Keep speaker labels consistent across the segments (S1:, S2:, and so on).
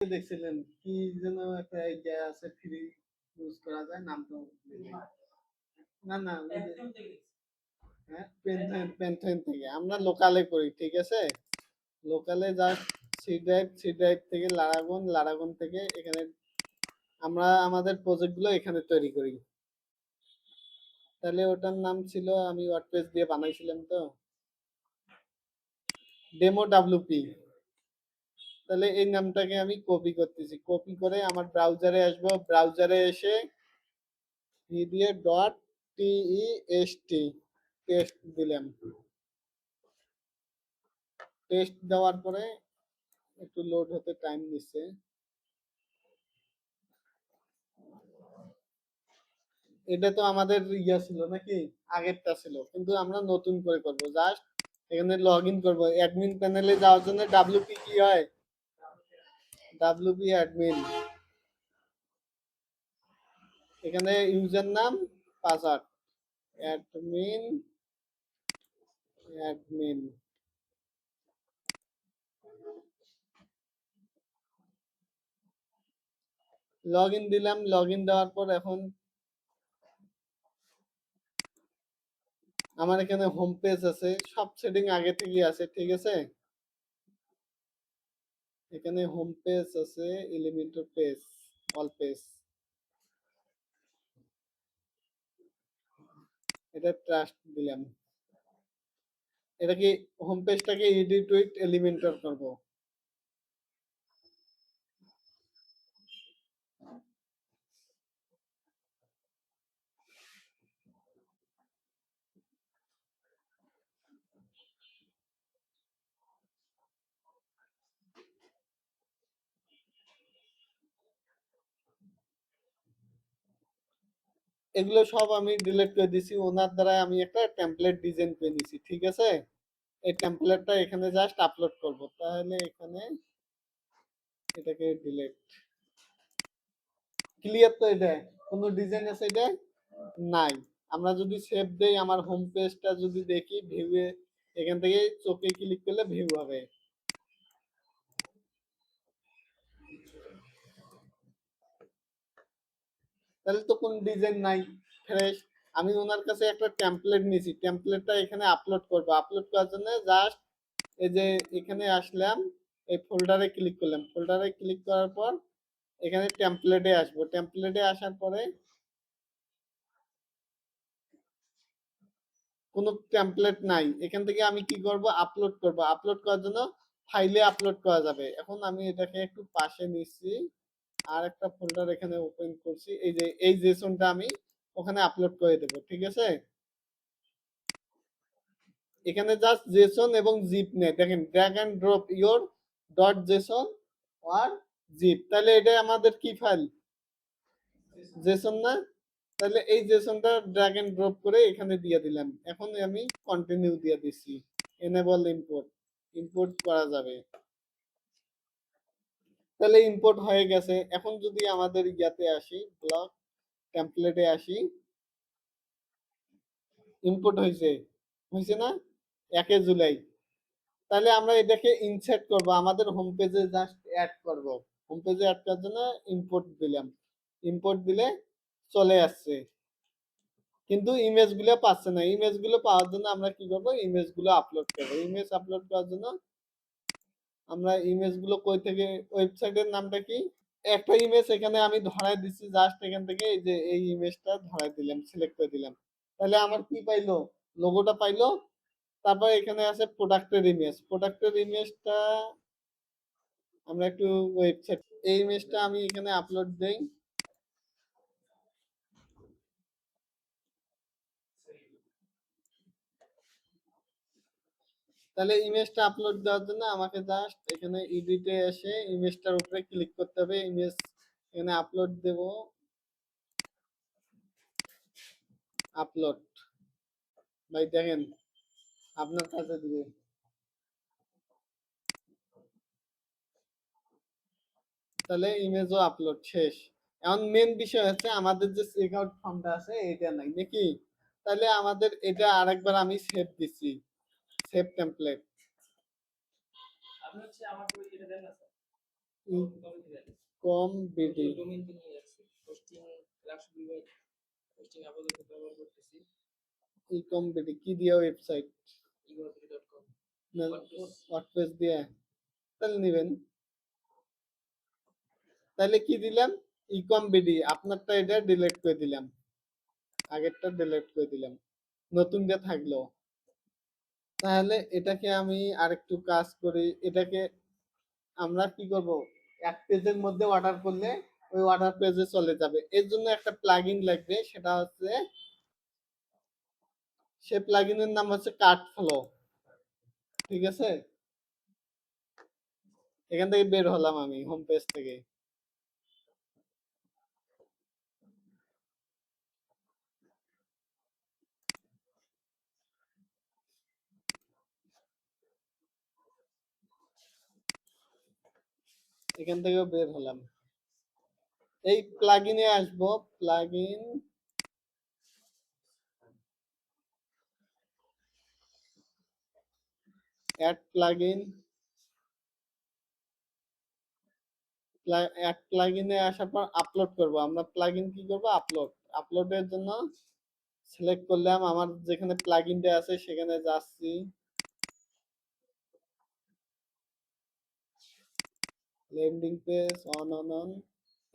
S1: দেখছিলেন কি যেন একটা আইডিয়া আছে ফ্রি ইউজ করা যায় নাম তো না না হ্যাঁ পেনথেন থেকে আমরা লোকালে করি ঠিক আছে লোকালে জাস্ট সি ড্রাইভ থেকে লারাগন থেকে এখানে আমরা আমাদের প্রজেক্ট গুলো এখানে তৈরি করি তাহলে ওটার নাম ছিল আমি ওয়ার্ডপ্রেস দিয়ে বানাইছিলাম তো ডেমো ডাব্লিউপি তাহলে এই নামটাকে আমি কপি করতেছি কপি করে আমার ব্রাউজারে আসবো ব্রাউজারে এসে দিয়ে ডট টি টেস্ট দিলাম টেস্ট দেওয়ার পরে একটু লোড হতে টাইম নিচ্ছে এটা তো আমাদের ইয়া ছিল নাকি আগেরটা ছিল কিন্তু আমরা নতুন করে করব জাস্ট এখানে লগ ইন করবো অ্যাডমিন প্যানেলে যাওয়ার জন্য ডাব্লিউপি কি হয় ডাব্লিউপি অ্যাডমিন এখানে ইউজার নাম password admin admin log in দিলাম লগ ইন দেওয়ার পর এখন আমার এখানে হোম পেজ আছে সব সেটিং আগে থেকেই আছে ঠিক আছে এখানে হোম পেজ আছে এলিমেন্টর পেজ অল পেজ এটা ট্রাস্ট দিলাম এটা কি হোম পেজটাকে এডিট উইথ এলিমেন্টর করব এগুলো সব আমি ডিলিট করে দিছি ওনার দ্বারা আমি একটা টেমপ্লেট ডিজাইন করে নিছি ঠিক আছে এই টেমপ্লেটটা এখানে জাস্ট আপলোড করব তাহলে এখানে এটাকে ডিলিট ক্লিয়ার তো এটা কোনো ডিজাইন আছে এটা নাই আমরা যদি সেভ দেই আমার হোম পেজটা যদি দেখি ভিউয়ে এখান থেকে চোখে ক্লিক করলে ভিউ হবে তাহলে তো কোনো ডিজাইন নাই ফ্রেশ আমি ওনার কাছে একটা টেমপ্লেট নিয়েছি টেমপ্লেটটা এখানে আপলোড করব আপলোড করার জন্য জাস্ট এই যে এখানে আসলাম এই ফোল্ডারে ক্লিক করলাম ফোল্ডারে ক্লিক করার পর এখানে টেমপ্লেটে আসবো টেমপ্লেটে আসার পরে কোনো টেমপ্লেট নাই এখান থেকে আমি কি করব আপলোড করব আপলোড করার জন্য ফাইলে আপলোড করা যাবে এখন আমি এটাকে একটু পাশে নিচ্ছি আর একটা ফোল্ডার এখানে ওপেন করছি এই যে এই জেসনটা আমি ওখানে আপলোড করে দেব ঠিক আছে এখানে জাস্ট জেসন এবং জিপ নেই দেখেন drag and drop your dot JSON আর জিপ তাহলে এটা আমাদের কি ফাইল জেসন না তাহলে এই জেসনটা ড্র্যাগ এন্ড ড্রপ করে এখানে দিয়ে দিলাম এখন আমি কন্টিনিউ দিয়ে দিচ্ছি এনেবল ইম্পোর্ট ইম্পোর্ট করা যাবে তাহলে ইম্পোর্ট হয়ে গেছে এখন যদি আমাদের ইয়াতে আসি ব্লক টেমপ্লেটে আসি ইম্পোর্ট হয়েছে হয়েছে না 1 জুলাই তাহলে আমরা এটাকে ইনসার্ট করব আমাদের হোম পেজে জাস্ট অ্যাড করব হোম পেজে অ্যাড করার জন্য ইম্পোর্ট দিলাম ইম্পোর্ট দিলে চলে আসছে কিন্তু ইমেজগুলো পাচ্ছে না ইমেজগুলো পাওয়ার জন্য আমরা কি করব ইমেজগুলো আপলোড করব ইমেজ আপলোড করার জন্য আমরা ইমেজগুলো কই থেকে ওয়েবসাইটের নামটা কি একটা ইমেজ এখানে আমি ধরাই দিচ্ছি জাস্ট এখান থেকে এই যে এই ইমেজটা ধরাই দিলাম সিলেক্ট করে দিলাম তাহলে আমার কি পাইলো লোগোটা পাইলো তারপর এখানে আছে প্রোডাক্টের ইমেজটা আমরা একটু ওয়েবসাইট এই ইমেজটা আমি এখানে আপলোড দেই তাহলে ইমেজটা আপলোড দেওয়ার জন্য আমাকে জাস্ট এখানে এডিটে এসে ইমেজটার উপরে ক্লিক করতে হবে ইমেজ এখানে আপলোড দেব আপলোড ভাই দেখেন আপনার কাছে দিবে তাহলে ইমেজও আপলোড শেষ এখন মেন বিষয় হচ্ছে আমাদের যে চেকআউট ফর্মটা আছে এটা নাই নাকি তাহলে আমাদের এটা আরেকবার আমি সেভ দিচ্ছি সেভ টেমপ্লেট কম বিডি
S2: ডোমেইন তো নিয়ে রাখছি হোস্টিং রাষ্ট্রীয় হোস্টিং আপাতত ব্যবহার করতেছি
S1: ইকম বিডি কি দিয়ে ওয়েবসাইট
S2: igorbidy.com
S1: না
S2: WordPress
S1: ওয়ার্ডপ্রেস দিয়ে তাহলে নেবেন তাহলে কি দিলাম ইকম বিডি আপনারটা এটা ডিলিট করে দিলাম আগেরটা ডিলিট করে দিলাম নতুনটা থাকলো তাহলে এটাকে আমি আরেকটু কাজ করি এটাকে আমরা কি করব এক পেজের মধ্যে অর্ডার করলে ওই অর্ডার পেজে চলে যাবে এর জন্য একটা প্লাগইন লাগবে সেটা হচ্ছে সেই প্লাগইনের নাম হচ্ছে কার্ট ফ্লো ঠিক আছে এখান থেকে বের হলাম আমি হোম পেজ থেকে এখান থেকেও বের হলাম এই প্লাগইনে আসবো প্লাগইন অ্যাড প্লাগইন অ্যাড প্লাগইনে আসার পর আপলোড করব আমরা প্লাগইন কি করব আপলোডের জন্য সিলেক্ট করলাম আমার যেখানে প্লাগইনটা আছে সেখানে যাচ্ছি ল্যান্ডিং পেজ অন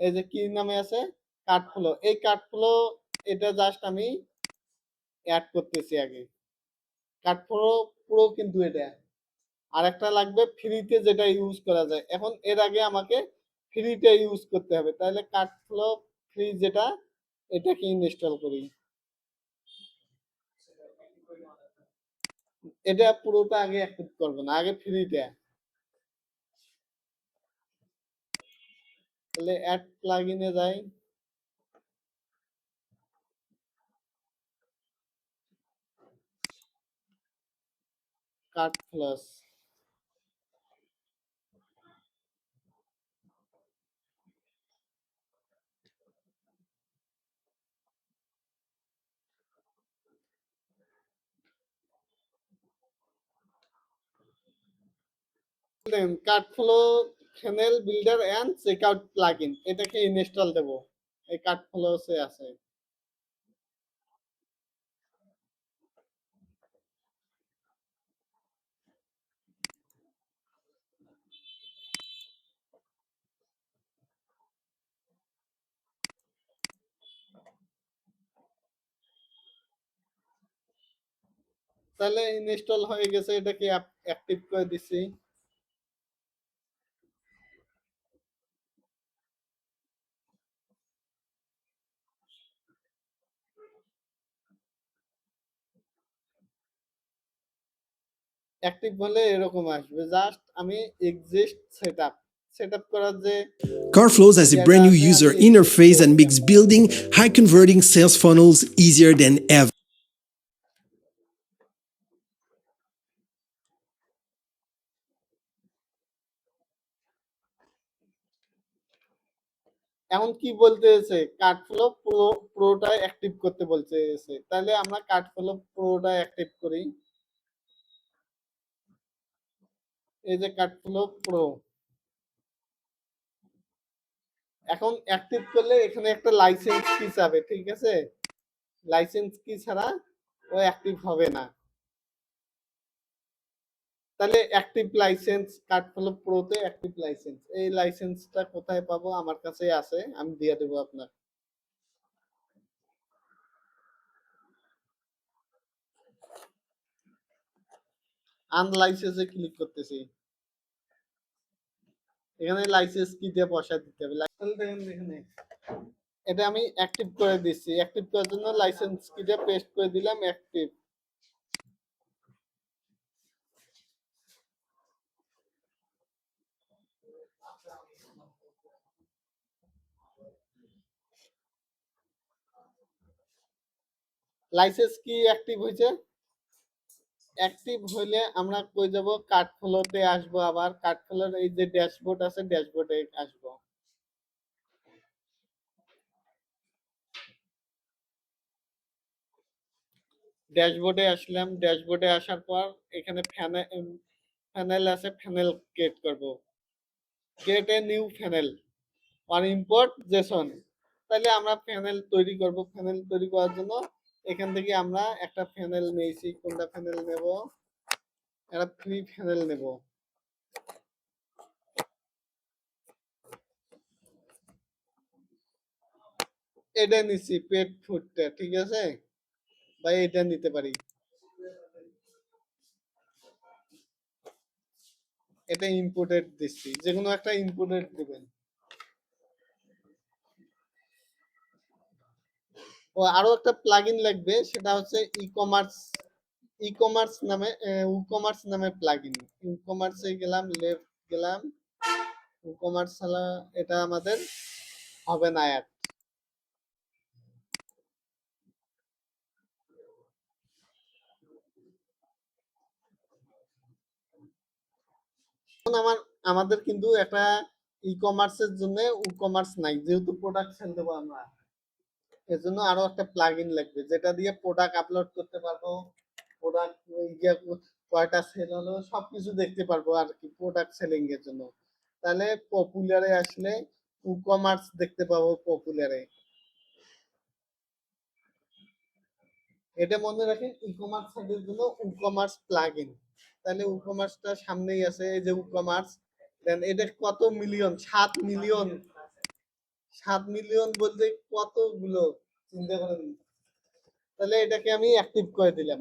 S1: এই যে কি নামে আছে কার্ট ফ্লো এই কার্ট ফ্লো এটা জাস্ট আমি অ্যাড করতেছি আগে কার্ট ফ্লো পুরো কিন্তু এটা আর একটা লাগবে ফ্রিতে যেটা ইউজ করা যায় এখন এর আগে আমাকে ফ্রিতে ইউজ করতে হবে তাহলে কার্ট ফ্লো ফ্রি যেটা এটাকে ইনস্টল করি এটা পুরোটা আগে অ্যাক্টিভ করবো না আগে ফ্রিটা তাহলে অ্যাড প্লাগইনে যাই cart plus cart flow funnel builder and checkout plugin এটাকে ইনস্টল দেব এই কার্ট ফ্লোসে আছে তাহলে ইনস্টল হয়ে গেছে এটাকে অ্যাক্টিভ করে দিছি অ্যাক্টিভ হলে এরকম আসবে জাস্ট আমি এক্সিস্ট সেটআপ করার যে
S3: CarFlows has a brand new user interface and makes building high converting sales funnels easier than ever.
S1: এখন কি বলতেছে কার্ট ফ্লো পুরোটা অ্যাক্টিভ করতে বলতেছে তাহলে আমরা কার্ট ফ্লো পুরোটা অ্যাক্টিভ করি এই যে কার্ট ফ্লো প্রো এখন অ্যাক্টিভ করলে এখানে একটা লাইসেন্স কি চাবে ঠিক আছে লাইসেন্স কি ছাড়া ও অ্যাক্টিভ হবে না তাহলে অ্যাক্টিভ লাইসেন্স কার্ট ফ্লো প্রোতে অ্যাক্টিভ লাইসেন্স এই লাইসেন্সটা কোথায় পাবো আমার কাছেই আছে আমি দিয়ে দেবো আপনার আনলাইসেন্সে ক্লিক করতেছি এখানে লাইসেন্স কি দিয়ে পয়সা দিতে হবে এখানে এটা আমি অ্যাক্টিভ করে দিচ্ছি অ্যাক্টিভ করার জন্য লাইসেন্স কি দিয়ে পেস্ট করে দিলাম অ্যাক্টিভ লাইসেন্স কি অ্যাক্টিভ হয়েছে অ্যাক্টিভ হইলে আমরা কই যাব কার্ট ফ্লোতে আসবো আবার কার্ট ফ্লোর এই যে ড্যাশবোর্ড আছে ড্যাশবোর্ডে আসবো ড্যাশবোর্ডে আসলাম ড্যাশবোর্ডে আসার পর এখানে ফ্যানেল আছে ফ্যানেল ক্রিয়েট করব ক্রিয়েট এ নিউ ফ্যানেল আর ইম্পোর্ট জেসন। তাহলে আমরা প্যানেল তৈরি করব। প্যানেল তৈরি করার জন্য এখান থেকে আমরা একটা প্যানেল নিয়েছি। কোনটা প্যানেল নেব? একটা ফ্রি প্যানেল নেব। এটা নিচ্ছি পেট ফুডটা, ঠিক আছে, বা এটা নিতে পারি। এটা ইম্পোর্টেড দিচ্ছি, যে কোনো একটা ইম্পোর্টেড দিবেন। ও আরো একটা প্লাগইন লাগবে, সেটা হচ্ছে ই কমার্স নামে প্লাগইন। ই কমার্সে গেলাম, লেফট গেলাম, ই কমার্স এটা আমাদের হবে না অ্যাড। এখন আমাদের কিন্তু একটা ই কমার্সের জন্য ই কমার্স নাই, যেহেতু প্রোডাক্ট সেল দেবো আমরা। এর জন্য আরো একটা প্লাগইন লাগবে, যেটা দিয়ে প্রোডাক্ট আপলোড করতে পারবো, প্রোডাক্ট কয়টা সেল হলো সবকিছু দেখতে পারবো আর কি, প্রোডাক্ট সেলিং এর জন্য। তাহলে পপুলারে আসলে ই কমার্স দেখতে পাবো পপুলারে। এটা মনে রাখেন, ই কমার্স সাইটের জন্য ই কমার্স প্লাগইন। তাহলে ই কমার্সটা সামনেই আছে, এই যে ই কমার্স। দেন এটা কত মিলিয়ন, 7 মিলিয়ন। 7 মিলিয়ন বলতে কতগুলো, চিন্তা করেন। তাহলে এটাকে আমি অ্যাক্টিভ করে দিলাম।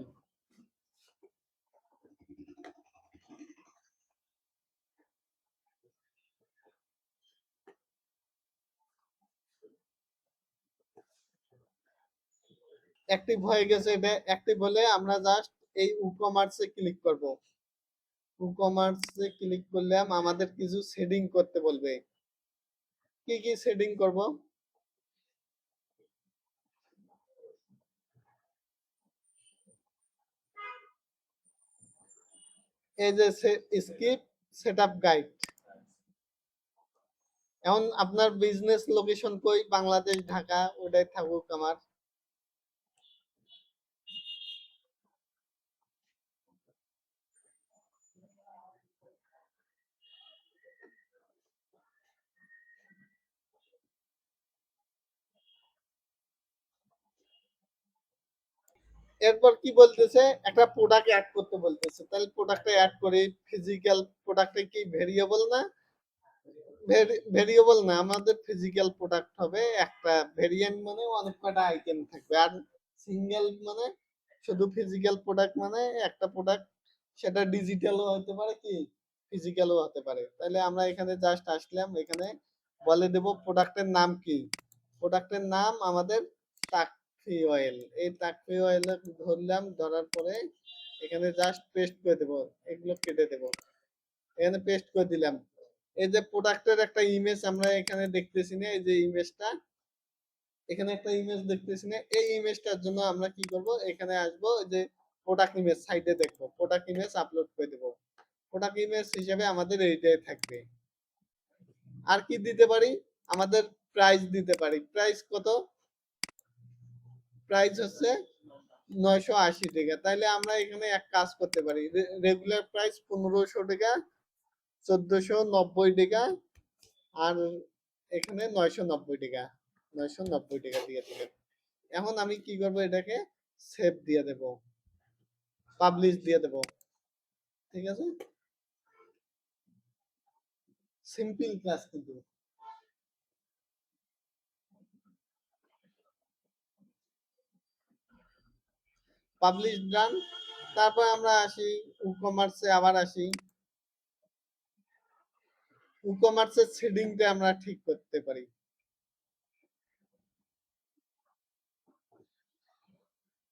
S1: অ্যাক্টিভ হয়ে গেছে। এটা অ্যাক্টিভ হলে আমরা জাস্ট এই ই কমার্সে ক্লিক করব। ই কমার্সে ক্লিক করলাম, আমাদের কিছু সেটিং করতে বলবে। কি কি সেটিং করব? এই যে স্কিপ সেটআপ গাইড। এখন আপনার বিজনেস লোকেশন কই? বাংলাদেশ, ঢাকা, ওটাই থাকুক আমার। এরপর কি বলতেছে? একটা প্রোডাক্ট অ্যাড করতে বলতেছে। তাহলে প্রোডাক্টটা অ্যাড করি। ফিজিক্যাল প্রোডাক্টে কি ভেরিয়েবল না? ভেরিয়েবল না, আমাদের ফিজিক্যাল প্রোডাক্ট হবে একটা। ভেরিয়েন্ট মানে অনেক কয়টা আইটেম থাকবে। আর সিঙ্গেল মানে শুধু ফিজিক্যাল প্রোডাক্ট, মানে একটা প্রোডাক্ট, সেটা ডিজিটালও হতে পারে, কি ফিজিক্যালও হতে পারে। তাহলে আমরা এখানে জাস্ট আসলাম, এখানে বলে দেব প্রোডাক্টের নাম কি। প্রোডাক্টের নাম আমাদের তাকফি অয়েল। এই তাকফি অয়েল ধরলাম, ধরার পরে এখানে জাস্ট পেস্ট করে দেবো, এগুলো কেটে দেবো। এখানে পেস্ট করে দিলাম। এই যে প্রোডাক্টের একটা ইমেজ আমরা এখানে দেখতেছি না, এই যে ইমেজটা, এখানে একটা ইমেজ দেখতেছি না, এই ইমেজটার জন্য আমরা কি করব? এখানে আসবো, এই যে প্রোডাক্ট ইমেজ সাইডে দেখবো, প্রোডাক্ট ইমেজ আপলোড করে দেবো। প্রোডাক্ট ইমেজ হিসেবে আমাদের এইটাই থাকবে। আর কি দিতে পারি? আমাদের প্রাইস দিতে পারি। প্রাইস কত? প্রাইস হচ্ছে 980 টাকা। তাইলে আমরা এখানে এক কাজ করতে পারি, রেগুলার প্রাইস 1500 টাকা, 1490 টাকা, আর এখানে 990 টাকা। 990 টাকা দিয়ে দিলেন। এখন আমি কি করবো? এটাকে সেভ দিয়ে দেব, পাবলিশ দিয়ে দেব। ঠিক আছে, সিম্পল কাজ কিন্তু। পাবলিশ ডান। তারপর আমরা আসি ই কমার্সে, আবার আসি। ই কমার্সের সেটিংটা আমরা ঠিক করতে পারি।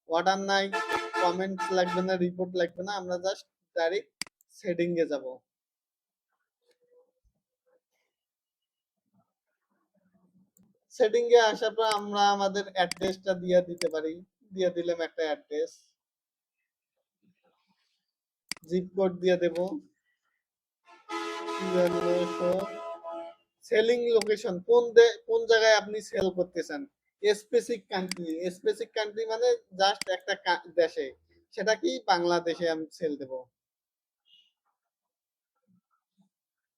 S1: অর্ডার নাই, কমেন্ট লাগবে না, রিপোর্ট লাগবে না, আমরা জাস্ট ডাইরেক্ট সেটিং এ যাব। সেটিং এ আসার পর আমরা আমাদের অ্যাড্রেসটা দিয়ে দিতে পারি। দিয়ে দিলাম একটা অ্যাড্রেস, জিপ কোড দিয়ে দেব। সেলিং লোকেশন কোন জায়গায় আপনি সেল করতে চান? স্পেসিফিক কান্ট্রি মানে জাস্ট একটা দেশে, সেটা কি বাংলাদেশে আমি সেল দেব,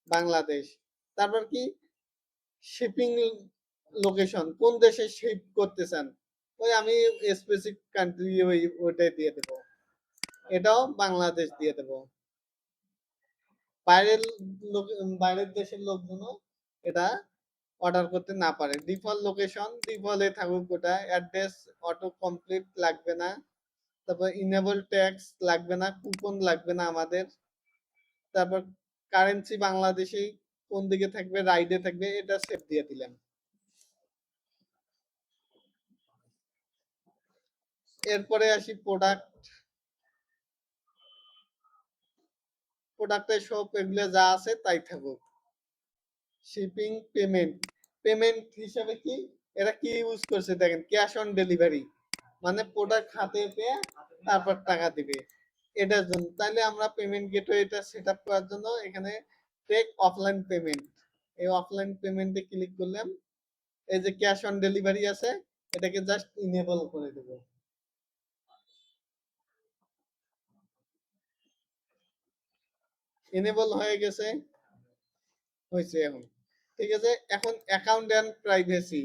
S1: বাংলাদেশ। তারপর কি শিপিং লোকেশন কোন দেশে শিপ করতে চান, ওই আমি স্পেসিফিক কান্ট্রি ওইটাই দিয়ে দেবো, এটাও বাংলাদেশ দিয়ে দেবো। বাইরের লোক, বাইরের দেশের লোকজনও এটা অর্ডার করতে না পারে। ডিফল্ট লোকেশন ডিফল্টে থাকুক, ওটা অ্যাড্রেস অটো কমপ্লিট লাগবে না, তারপর ইনেবল ট্যাক্স লাগবে না, কুপন লাগবে না আমাদের, তারপর কারেন্সি বাংলাদেশি কোন দিকে থাকবে, রাইডে থাকবে, এটা সেভ দিয়ে দিলাম। এরপরে আসি প্রোডাক্ট, প্রোডাক্টের সব এগুলো যা আছে তাই থাকুক। শিপিং পেমেন্ট, পেমেন্ট হিসাবে কি এরা কি ইউজ করছে দেখেন, ক্যাশ অন ডেলিভারি, মানে প্রোডাক্ট হাতে পেয়ে তারপর টাকা দিবে, এটার জন্য। তাহলে আমরা পেমেন্ট গেটওয়ে এটা সেট আপ করার জন্য এখানে টেক অফলাইন পেমেন্ট, এই অফলাইন পেমেন্টে ক্লিক করলাম, এই যে ক্যাশ অন ডেলিভারি আছে এটাকে জাস্ট ইনেবল করে দেব। এনেবল হয়ে গেছে, হয়েছে এখন, ঠিক আছে। এখন account and privacy,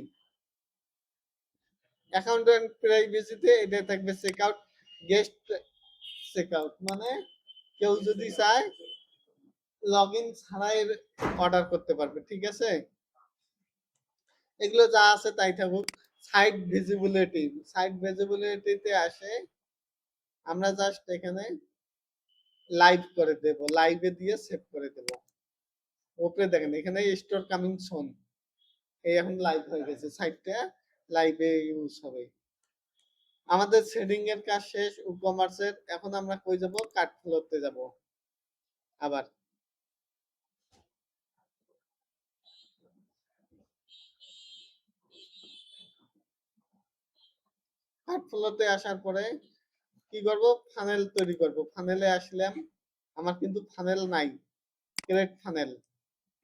S1: account and প্রাইভেসিতে এটা থাকবে check out, guest check out, মানে কেউ যদি চায় লগ ইন ছাড়াই অর্ডার করতে পারবে, ঠিক আছে। এগুলো যা আছে তাই থাকুক। সাইট ভিজিবিলিটি, সাইট ভিজিবিলিটিতে আসে আমরা জাস্ট এখানে লাইভ করে দেব, লাইভে দিয়ে সেভ করে দেব। ওপরে দেখেন এখানে স্টোর কামিং সোন, এই এখন লাইভ হয়ে গেছে, সাইটটা লাইভে ইউজ হবে। আমাদের সেটিং এর কাজ শেষ ই কমার্সের, এখন আমরা কই যাব, কার্ট ফ্লোতে যাব। আবার কার্ট ফ্লোতে আসার পরে কি করব, ফানেল তৈরি করব। ফানেলে আসলাম, আমার কিন্তু ফানেল নাই, ক্রিয়েট ফানেল,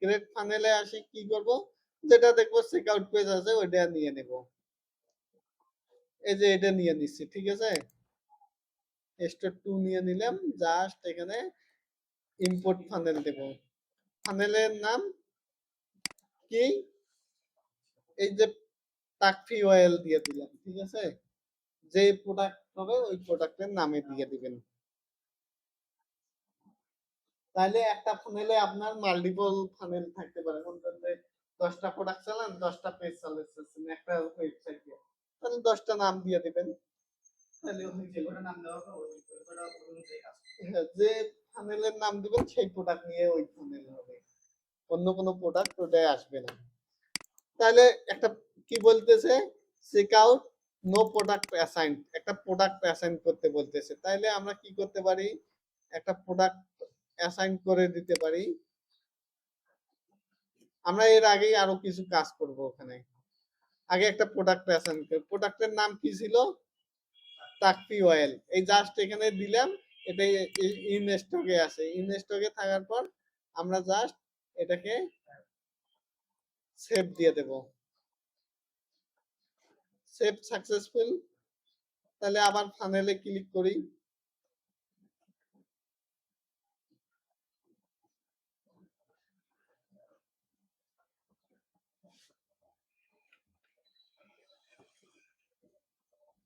S1: ক্রিয়েট ফানেলে আসি কি করব, যেটা দেখবো চেকআউট পেজ আছে ওইটা নিয়ে নেব। এই যে এটা নিয়ে নিচ্ছি, ঠিক আছে। স্টোর 2 নিয়ে নিলাম, জাস্ট এখানে ইম্পোর্ট ফানেল দেব। ফানেলের নাম কি, এই যে তাকফি অয়েল দিয়ে দিলাম, ঠিক আছে। যে প্রোডাক্ট হবে ওই প্রোডাক্টের নামে দিয়ে দিবেন। তাহলে একটা ফানেলে আপনার মাল্টিপল ফানেল থাকতে পারে, কোনটাতে 10টা প্রোডাক্ট চালান, 10টা পেজ চালাচ্ছেন একটা ওয়েবসাইট দিয়ে, তাহলে 10টা নাম দিয়ে দিবেন, তাহলে হয়ে গেল।
S2: ওটা নাম দেওয়া হবে, ওটা অনুযায়ী কাজ করবে।
S1: হ্যাঁ, যে ফানেলের নাম দিবেন সেই প্রোডাক্ট নিয়ে ওই ফানেল হবে, অন্য কোনো প্রোডাক্ট ওটায় আসবে না। তাহলে একটা কি বলতেছে, check out no product assign, একটা প্রোডাক্ট অ্যাসাইন করতে বলতেছে। তাইলে আমরা কি করতে পারি, একটা প্রোডাক্ট অ্যাসাইন করে দিতে পারি। আমরা এর আগেই আরো কিছু কাজ করব ওখানে। আগে একটা প্রোডাক্ট অ্যাসাইন করি, প্রোডাক্টের নাম কি ছিল, তাকফি অয়েল, এই জাস্ট এখানে দিলাম, এটা ইন স্টকে আছে, ইন স্টকে থাকার পর আমরা জাস্ট এটাকে সেভ দিয়ে দেব, সেভ সাকসেসফুল। তাহলে আবার ফানেলে ক্লিক করি,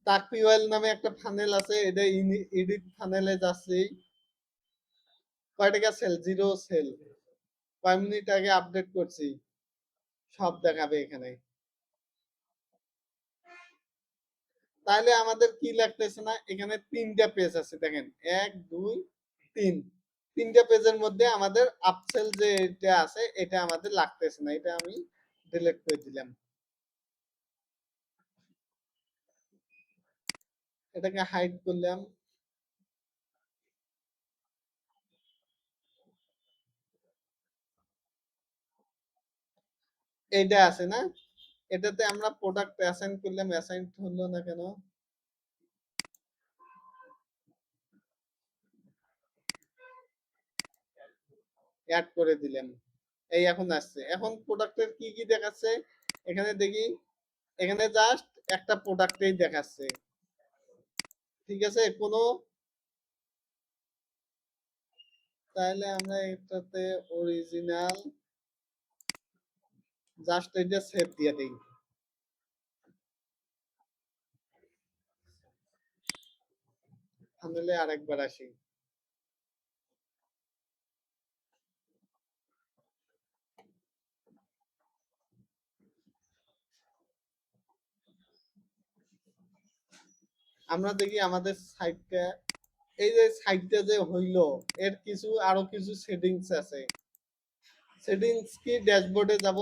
S1: তাকফি অয়েল নামে একটা ফানেল আছে, এটা এডিট ফানেলে যাচ্ছে, কয় টাকা সেল, 0 সেল, কয় মিনিট আগে আপডেট করছি, সব দেখাবে এখানে। তাহলে আমাদের কি লাগতেছে না, এখানে 3টা পেজ আছে দেখেন, 1 2 3, 3টা পেজের মধ্যে আমাদের আপসেল যে এটা আছে এটা আমাদের লাগতেছে না, এটা আমি ডিলিট করে দিলাম। এটাকে হাইড করলাম। এইটা আছে না, এটাতে আমরা প্রোডাক্ট অ্যাসাইন করলাম, অ্যাসাইন হলো না কেন, অ্যাড করে দিলাম, এই এখন আসছে। এখন প্রোডাক্টের কি কি দেখাচ্ছে এখানে দেখি, এখানে জাস্ট একটা প্রোডাক্টেই দেখাচ্ছে, ঠিক আছে। কোনো, তাহলে আমরা এটাতে অরিজিনাল জাস্ট এটা সেভ দিয়ে দিই। থাম্বনেলে আরেকবার আসি। আমরা দেখি আমাদের সাইটটা, এই যে সাইটটা যে হইলো, এর কিছু আরো কিছু সেটিংস আছে। সেটিংস কি, ড্যাশবোর্ডে যাব।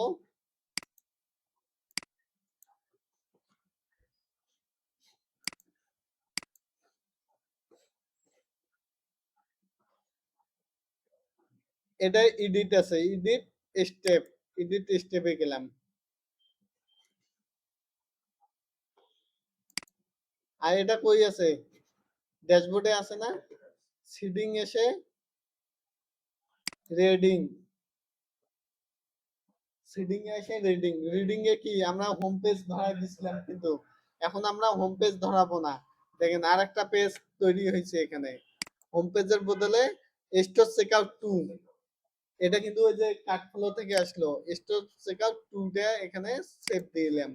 S1: এটা এডিট আছে, স্টেপ এডিট স্টেপে গেলাম। আর এটা কই আছে, ড্যাশবোর্ডে আছে না, সিডিং এসে রিডিং, সিডিং এ এসে রিডিং, রিডিং এ কি আমরা হোম পেজ ধরা দিছিলাম, কিন্তু এখন আমরা হোম পেজ ধরাবো না। দেখেন আর একটা পেজ তৈরি হয়েছে এখানে, হোম পেজের বদলে স্টোর চেকআউট টু। এটা কিন্তু ওই যে কার্ডফ্লো থেকে আসলো, স্টোর চেকআউট টু টা এখানে সেভ দিলাম।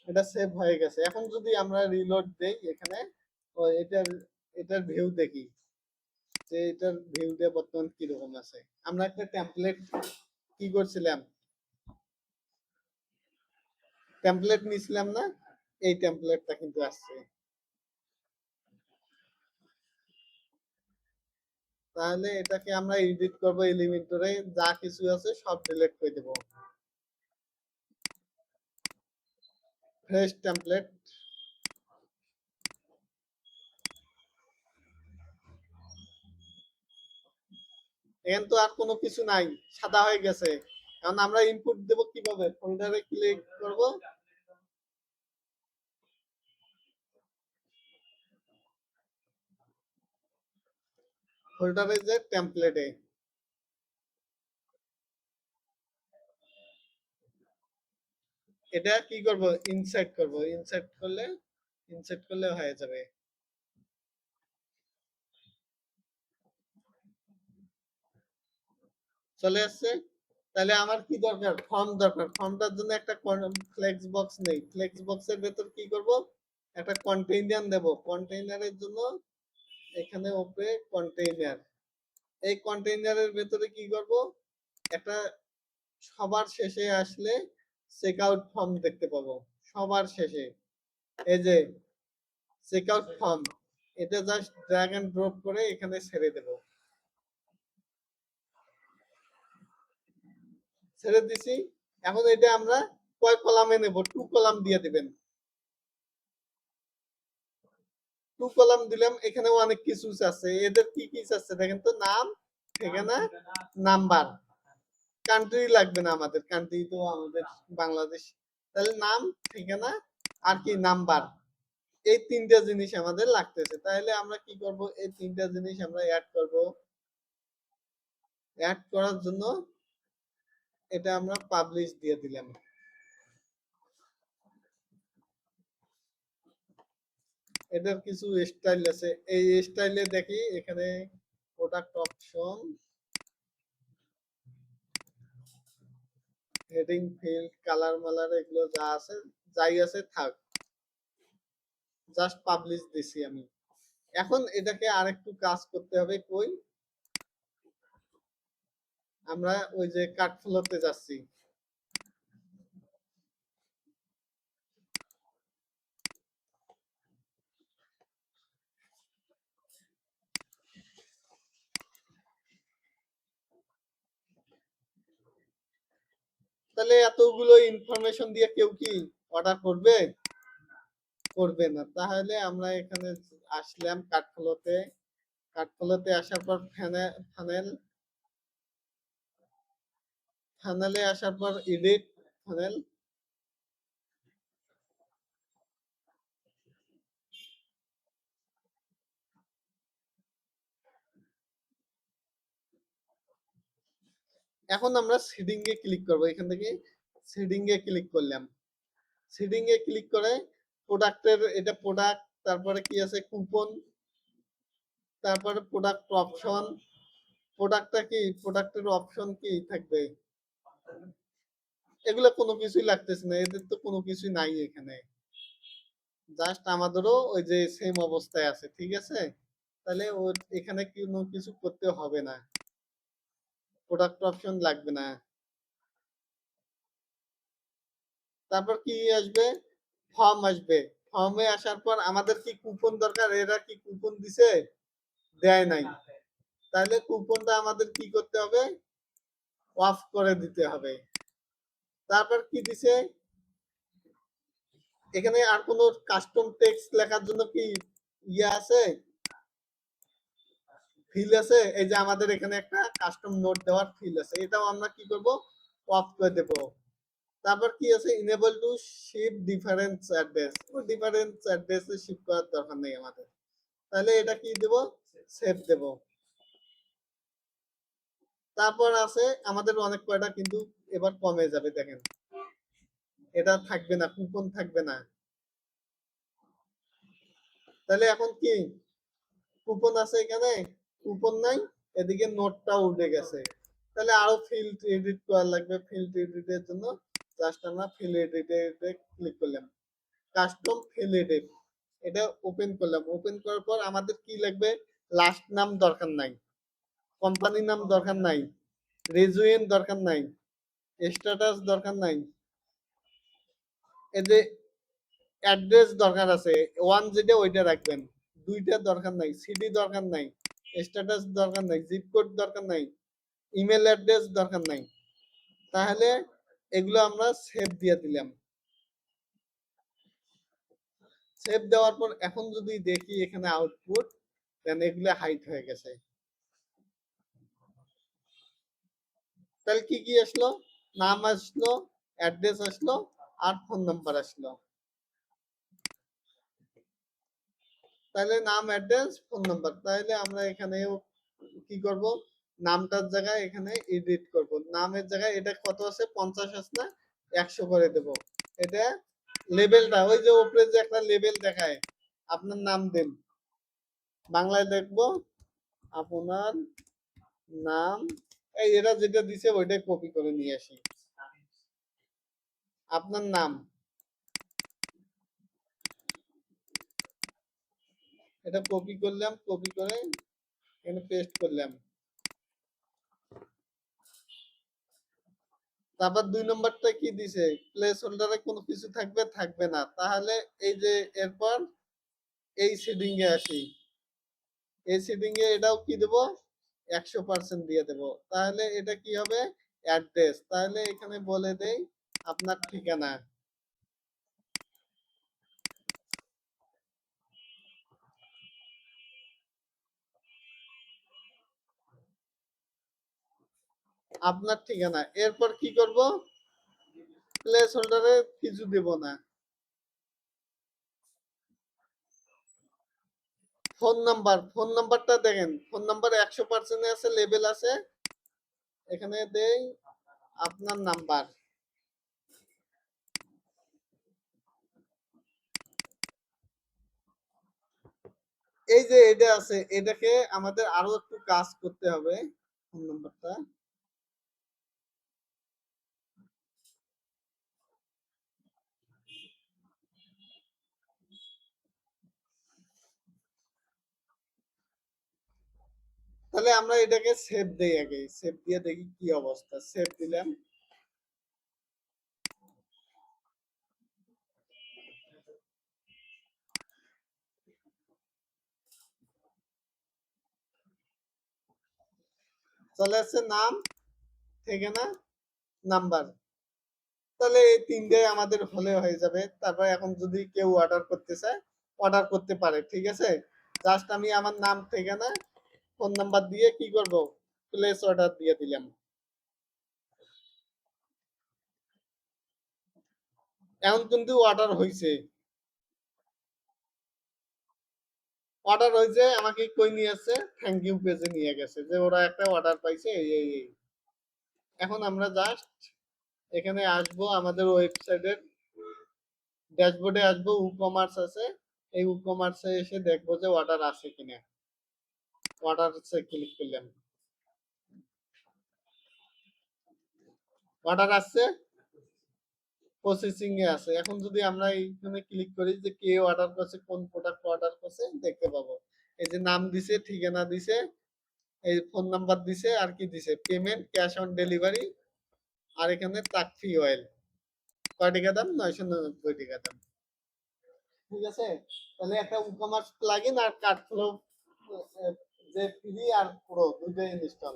S1: এটা সেভ হয়ে গেছে। এখন যদি আমরা রিলোড দেই এখানে, ও এটার ভিউ দেখি যে এটার ভিউটা বর্তমান কিরকম আছে। আমরা একটা টেমপ্লেট কি করছিলাম, টেমপ্লেট নিছিলাম না, এই টেমপ্লেটটা কিন্তু আসছে। তাহলে এটাকে আমরা এডিট করব, এলিমেন্টরে যা কিছু আছে সব ডিলিট করে দেব। ফ্রেশ টেমপ্লেট, এখানে তো আর কোনো কিছু নাই, সাদা হয়ে গেছে। এখন আমরা ইনপুট দেব কিভাবে, ফোল্ডারে ক্লিক করব, ফোল্ডারে যে টেমপ্লেটে এটা কি করব, ইনসার্ট করব, ইনসার্ট করলে হয়ে যাবে। চলে আসছে। তাহলে আমার কি দরকার, ফর্ম দরকার। ফর্মটার জন্য একটা ফ্লেক্স বক্স নেই, ফ্লেক্স বক্সের ভেতর কি করব, একটা কন্টেইনার দেব। কন্টেইনারের জন্য এখানে উপরে কন্টেইনার, এই কন্টেইনারের ভেতরে কি করব, একটা সবার শেষে আসলে চেকআউট ফর্ম দেখতে পাবো, সবার শেষে এই যে চেকআউট ফর্ম, এটা জাস্ট ড্র্যাগ এন্ড ড্রপ করে এখানে ছেড়ে দেব। ছেড়ে দিছি। এখন এটা আমরা কয় কলামে নেব, টু কলাম দিয়ে দিবেন। টু কলাম দিলাম। এখানে অনেক কিছু আছে, এদের কি কি আছে দেখেন তো, নাম, ঠিকানা, নাম্বার। কান্ট্রি লাগবে না আমাদের, কান্ট্রি তো আমাদের বাংলাদেশ। তাহলে নাম, ঠিকানা আর কি নাম্বার, এই তিনটা জিনিস আমাদের লাগতেছে। তাহলে আমরা কি করব, এই তিনটা জিনিস আমরা অ্যাড করব। অ্যাড করার জন্য এটা আমরা পাবলিশ দিয়ে দিলাম। এটার কিছু স্টাইল আছে, এই স্টাইলে দেখি এখানে product option, heading, field, colour মালার, এগুলো যা আছে, যাই আছে থাক, জাস্ট পাবলিশ দিছি আমি। এখন এটাকে আরেকটু কাজ করতে হবে। কই, আমরা ওই যে কার্ডফ্লোতে যাচ্ছি, তাহলে এতগুলো ইনফরমেশন দিয়ে কেউ কি অর্ডার করবে, করবে না। তাহলে আমরা এখানে আসলাম কার্ডফ্লোতে, কার্ডফ্লোতে আসার পর ফানেল, ফানেলে আসার পর এডিট ফানেল, এখন আমরা সেটিং এ ক্লিক করব, এখান থেকে সেটিং এ ক্লিক করলাম। সেটিং এ ক্লিক করে প্রোডাক্টের এটা প্রোডাক্ট, তারপরে কি আছে কুপন, তারপরে প্রোডাক্ট অপশন। প্রোডাক্টটা কি, প্রোডাক্টের অপশন কি থাকবে, এগুলো কোনো কিছুই লাগতেছে না, এদের তো কোনো কিছু নাই এখানে, জাস্ট আমাদেরও ওই যে সেম অবস্থায় আছে, ঠিক আছে। তাহলে ও এখানে কোনো কিছু করতে হবে না, প্রোডাক্ট অপশন লাগবে না। তারপর কি আসবে, ফর্ম আসবে। ফর্মে আসার পর আমাদের কি কুপন দরকার, এরা কি কুপন দিছে, দেয় নাই। তাহলে কুপনটা আমাদের কি করতে হবে, অফ করে দিতে হবে। তারপর কি দিছে, এখানে আর কোনো কাস্টম টেক্সট লেখার জন্য কি ইয়ে আছে, ফিল আছে। এই যে আমাদের এখানে একটা কাস্টম নোট দেওয়ার ফিল আছে, এটাও আমরা কি করব, অফ করে দেব। তারপর কি আছে, enable to ship difference address, ও ডিফারেন্স অ্যাড্রেসে শিপ করার দরকার নেই আমাদের। তাহলে এটা কি দেব, সেভ দেব। তারপর আছে আমাদের অনেক কয়টা কিন্তু এবার কমে যাবে, দেখেন এটা থাকবে না, কুপন থাকবে না। তাহলে এখন কি, কুপন আছে এখানে, কুপন নাই, এদিকে নোটটাও উঠে গেছে। তাহলে আরো ফিল্ড এডিট করা লাগবে, ফিল্ড এডিটের জন্য জাস্ট আমরা ফিল্ড এডিটে ক্লিক করলাম, কাস্টম ফিল্ড এডিট, এটা ওপেন করলাম। ওপেন করার পর আমাদের কি লাগবে, লাস্ট নাম দরকার নাই, কোম্পানির নাম দরকার নাই, রেজুয়েন্ট দরকার নাই, স্ট্যাটাস দরকার নাই, এই যে অ্যাড্রেস দরকার আছে, ওয়ান যেটা ওইটা রাখবেন, দুইটা দরকার নাই, সিডি দরকার নাই, স্ট্যাটাস দরকার নাই, জিপ কোড দরকার নাই, ইমেল অ্যাড্রেস দরকার নাই। তাহলে এগুলো আমরা সেভ দিয়ে দিলাম। সেভ দেওয়ার পর এখন যদি দেখি এখানে আউটপুট, দেন এগুলো হাইড হয়ে গেছে। তাহলে কি কি আসলো, নাম আসলো, অ্যাড্রেস আসলো, আর ফোন নাম্বার আসলো। তাহলে নাম, অ্যাড্রেস, ফোন নাম্বার। তাহলে আমরা এখানেও কি করব, নামটার জায়গায় এখানে এডিট করব, নামের জায়গায় এটা কত আছে 50 আছে না, 100 করে দেব। এটা লেবেলটা ওই যে উপরে যে একটা লেবেল দেখায়, আপনার নাম দেন, বাংলায় দেখবো আপনার নাম, এই এরা যেটা দিছে ওইটাই কপি করে নিয়ে আসি, আপনার নাম, এটা কপি করলাম, কপি করে এখানে পেস্ট করলাম। তারপর 2 নম্বরটা কি দিছে, প্লেস হোল্ডারে কোনো কিছু থাকবে, থাকবে না। তাহলে এই যে এরপর এই সেটিং এ আসি, এই সেটিং এ এটাও কি দেব, 100% দিয়ে দেব। তাহলে এটা কি হবে, অ্যাড্রেস। তাহলে এখানে বলে দেই আপনার ঠিকানা, আপনার ঠিকানা। এরপর কি করব, প্লেস হোল্ডারে কিছু দেব না। ফোন নাম্বার, ফোন নাম্বারটা দেখেন, ফোন নাম্বার 100% আছে, লেবেল আছে, এখানে দেই আপনার নাম্বার। এই যে এটা আছে, এটাকে আমাদের আরো একটু কাজ করতে হবে, ফোন নাম্বারটা। তাহলে আমরা এটাকে সেভ দেই, আগে সেভ দিয়ে দেখি কি অবস্থা। সেভ দিলাম। চলে আসছে নাম, ঠিকানা, নাম্বার। তাহলে এই তিনটে আমাদের হলে হয়ে যাবে। তারপর এখন যদি কেউ অর্ডার করতে চায়, অর্ডার করতে পারে, ঠিক আছে। জাস্ট আমি আমার নাম, ঠিকানা, ফোন নাম্বার দিয়ে কি করব, প্লেস অর্ডার দিয়ে দিলাম। এখন কিন্তু অর্ডার হয়েছে, অর্ডার হয়েছে, আমাকে কই নিয়ে আসছে, থ্যাংক ইউ পেজে নিয়ে গেছে, যে ওরা একটা অর্ডার পাইছে, এই এই এই। এখন আমরা জাস্ট এখানে আসবো, আমাদের ওয়েবসাইটের ড্যাশবোর্ডে আসবো, কমার্স আছে, এই কমার্সে এসে দেখবো যে অর্ডার আছে কিনা। অর্ডারসে ক্লিক করলাম, অর্ডার আসছে, প্রসেসিং এ আছে। এখন যদি আমরা এইখানে ক্লিক করি যে কে অর্ডার করছে, কোন প্রোডাক্ট অর্ডার করছে দেখতে পাবো। এই যে নাম দিছে, ঠিকানা দিছে, এই ফোন নাম্বার দিছে, আর কি দিছে, পেমেন্ট ক্যাশ অন ডেলিভারি, আর এখানে তাকফি অয়েল কয় টাকা দাম, 999 টাকা দাম। ঠিক আছে, তাহলে একটা কমার্স প্লাগইন আর কার্ড ফ্লো যে ফ্রি আর প্রো দুটোই ইনস্টল।